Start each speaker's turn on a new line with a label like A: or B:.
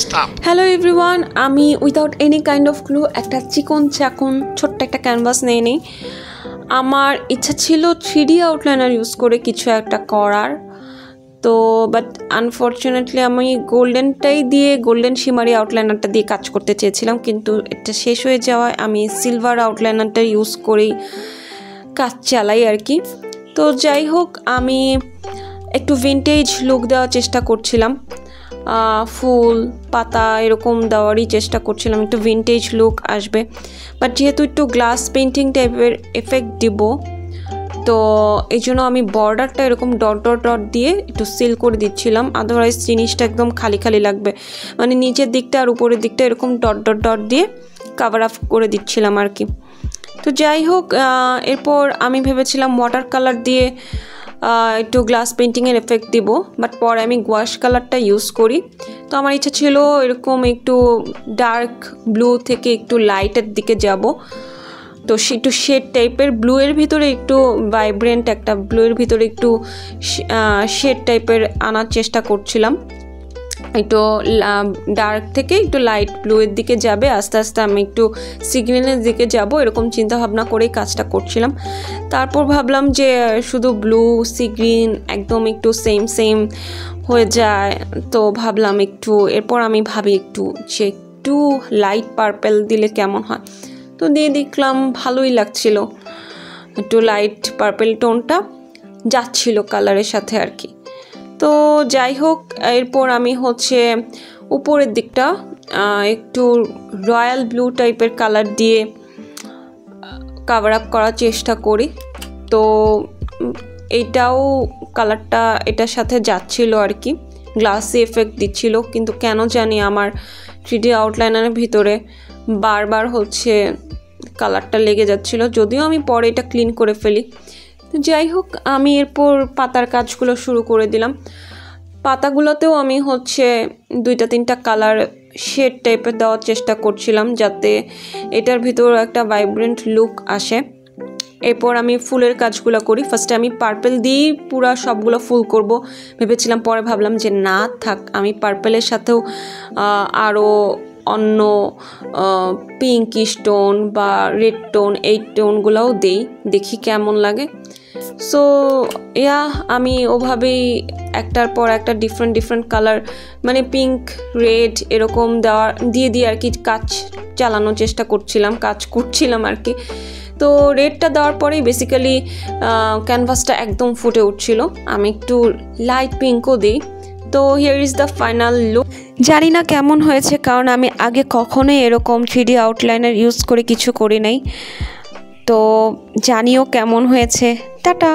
A: Stop.
B: Hello everyone, আমি without any kind of clue একটা চিকন চাকন ছোট্ট একটা ক্যানভাস নিয়ে নিই। আমার ইচ্ছা ছিল 3D আউটলাইনার ইউজ করে কিছু একটা করার, তো বাট আনফর্চুনেটলি আমি গোল্ডেন শিমারি আউটলাইনারটা দিয়ে কাজ করতে চেয়েছিলাম, কিন্তু এটা শেষ হয়ে যাওয়ায় আমি সিলভার আউটলাইনারটা ইউজ করেই কাজ চালাই আর কি। তো যাই হোক, আমি একটু ভিন্টেজ লুক দেওয়ার চেষ্টা করছিলাম, ফুল পাতা এরকম দেওয়ারই চেষ্টা করছিলাম, একটু ভিন্টেজ লুক আসবে। বাট যেহেতু একটু গ্লাস পেন্টিং টাইপের এফেক্ট দিব, তো এই জন্য আমি বর্ডারটা এরকম ডট ডট ডট দিয়ে একটু সিল করে দিচ্ছিলাম, আদারওয়াইজ জিনিসটা একদম খালি খালি লাগবে। মানে নিচের দিকটা আর উপরের দিকটা এরকম ডট ডট ডট দিয়ে কাভার আপ করে দিচ্ছিলাম আর কি। তো যাই হোক, এরপর আমি ভেবেছিলাম ওয়াটার কালার দিয়ে একটু গ্লাস পেন্টিংয়ের এফেক্ট দিব, বাট পরে আমি গোয়াশ কালারটা ইউজ করি। তো আমার ইচ্ছা ছিল এরকম একটু ডার্ক ব্লু থেকে একটু লাইটের দিকে যাব, তো একটু শেড টাইপের ব্লুয়ের ভিতরে একটু ভাইব্রেন্ট একটা ব্লুয়ের ভিতরে একটু শেড টাইপের আনার চেষ্টা করছিলাম। একটু ডার্ক থেকে একটু লাইট ব্লুয়ের দিকে যাবে, আস্তে আস্তে আমি একটু সিগ্রিনের দিকে যাব, এরকম চিন্তা ভাবনা করেই কাজটা করছিলাম। তারপর ভাবলাম যে শুধু ব্লু সিগ্রিন একদম একটু সেম হয়ে যায়, তো ভাবলাম এরপর আমি ভাবি যে একটু লাইট পার্পেল দিলে কেমন হয়। তো দিয়ে দেখলাম ভালোই লাগছিল, একটু লাইট পার্পেল টোনটা যাচ্ছিল কালারের সাথে আর কি। তো যাই হোক, এরপর আমি উপরের দিকটা একটু রয়্যাল ব্লু টাইপের কালার দিয়ে কাভার আপ করার চেষ্টা করি। তো এইটাও কালারটা এটার সাথে যাচ্ছিল আর কি, গ্লাসি এফেক্ট দিচ্ছিল, কিন্তু কেন জানি আমার 3D আউটলাইনারের ভিতরে বারবার কালারটা লেগে যাচ্ছিল, যদিও আমি পরে এটা ক্লিন করে ফেলি। তো যাই হোক, আমি এরপর পাতার কাজগুলো শুরু করে দিলাম। পাতাগুলোতেও আমি 2-3টা কালার শেড টাইপের দেওয়ার চেষ্টা করছিলাম, যাতে এটার ভিতর একটা ভাইব্রেন্ট লুক আসে। এরপর আমি ফুলের কাজগুলো করি। ফার্স্টে আমি পার্পেল দিয়েই পুরো সবগুলো ফুল করব ভেবেছিলাম, পরে ভাবলাম যে না থাক, আমি পার্পেলের সাথেও আরও অন্য পিঙ্কিশ টোন বা রেড টোন এই টোনগুলোও দেখি কেমন লাগে। সো আমি ওভাবেই একটার পর একটা ডিফারেন্ট কালার, মানে পিঙ্ক রেড এরকম দিয়ে আর কি কাজ চালানোর চেষ্টা করছিলাম আর কি। তো রেডটা দেওয়ার পরেই বেসিক্যালি ক্যানভাসটা একদম ফুটে উঠছিল। আমি একটু লাইট পিঙ্কও দিই। তো here is the final look. জানি না কেমন হয়েছে, কারণ আমি আগে কখনোই এরকম 3D আউটলাইনার ইউজ করে কিছু করি নাই। তো জানিও কেমন হয়েছে। টাটা।